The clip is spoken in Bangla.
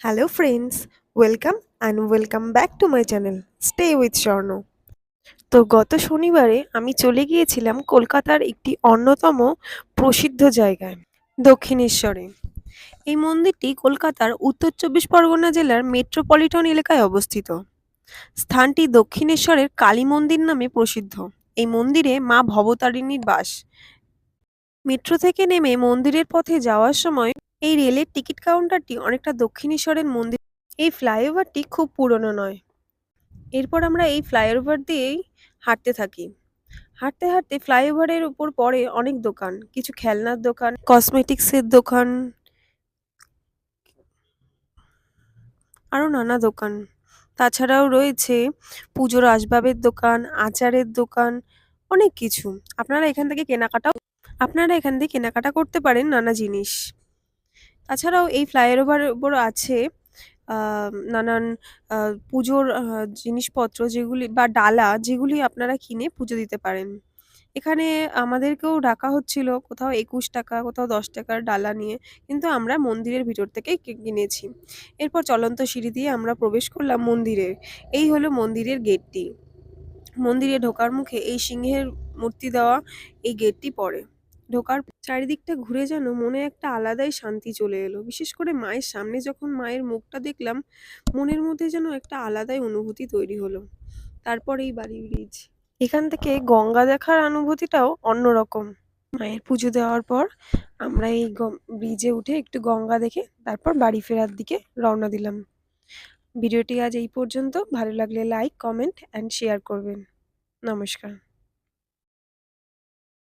Hello friends, welcome back to my channel. Stay with Sharno. তো গত শনিবারে আমি চলে গিয়েছিলাম কলকাতার একটি অন্যতম প্রসিদ্ধ জায়গায়, দক্ষিণেশ্বরে। এই মন্দিরটি কলকাতার উত্তর চব্বিশ পরগনা জেলার মেট্রোপলিটন এলাকায় অবস্থিত। স্থানটি দক্ষিণেশ্বরের কালী মন্দির নামে প্রসিদ্ধ। এই মন্দিরে মা ভবতারিণীর বাস। মেট্রো থেকে নেমে মন্দিরের পথে যাওয়ার সময় এই রেলের টিকিট কাউন্টারটি অনেকটা দক্ষিণেশ্বরের মন্দির। এই ফ্লাইওভারটি খুব পুরনো নয়। এরপর আমরা এই ফ্লাইওভার দিয়েই হাঁটতে থাকি। হাঁটতে হাঁটতে ফ্লাইওভারের উপর পড়ে অনেক দোকান, কিছু খেলনার দোকান, কসমেটিক্সের দোকান, আরও নানা দোকান। তাছাড়াও রয়েছে পুজোর আসবাবের দোকান, আচারের দোকান, অনেক কিছু। আপনারা এখান থেকে কেনাকাটা করতে পারেন নানা জিনিস। তাছাড়াও এই ফ্লাইওভারের উপর আছে নানান পুজোর জিনিসপত্র, যেগুলি বা ডালা, যেগুলি আপনারা কিনে পুজো দিতে পারেন। এখানে আমাদেরকেও ডাকা হচ্ছিল, কোথাও 21 টাকা, কোথাও 10 টাকার ডালা নিয়ে, কিন্তু আমরা মন্দিরের ভিতর থেকেই কিনেছি। এরপর চলন্ত সিঁড়ি দিয়ে আমরা প্রবেশ করলাম মন্দিরে। এই হলো মন্দিরের গেটটি। মন্দিরে ঢোকার মুখে এই সিংহের মূর্তি দেওয়া এই গেটটি পড়ে। ঢোকার চারিদিকটা ঘুরে যেন মনে একটা আলাদাই শান্তি চলে এলো। বিশেষ করে মায়ের সামনে যখন মায়ের মুখটা দেখলাম, মনের মধ্যে যেন একটা আলাদাই অনুভূতি তৈরি হলো। তারপর এই বাড়ি ব্রিজ, এখান থেকে গঙ্গা দেখার অনুভূতিটাও অন্যরকম। মায়ের পুজো দেওয়ার পর আমরা এই ব্রিজে উঠে একটু গঙ্গা দেখে তারপর বাড়ি ফেরার দিকে রওনা দিলাম। ভিডিওটি আজ এই পর্যন্ত। ভালো লাগলে লাইক, কমেন্ট অ্যান্ড শেয়ার করবেন। নমস্কার।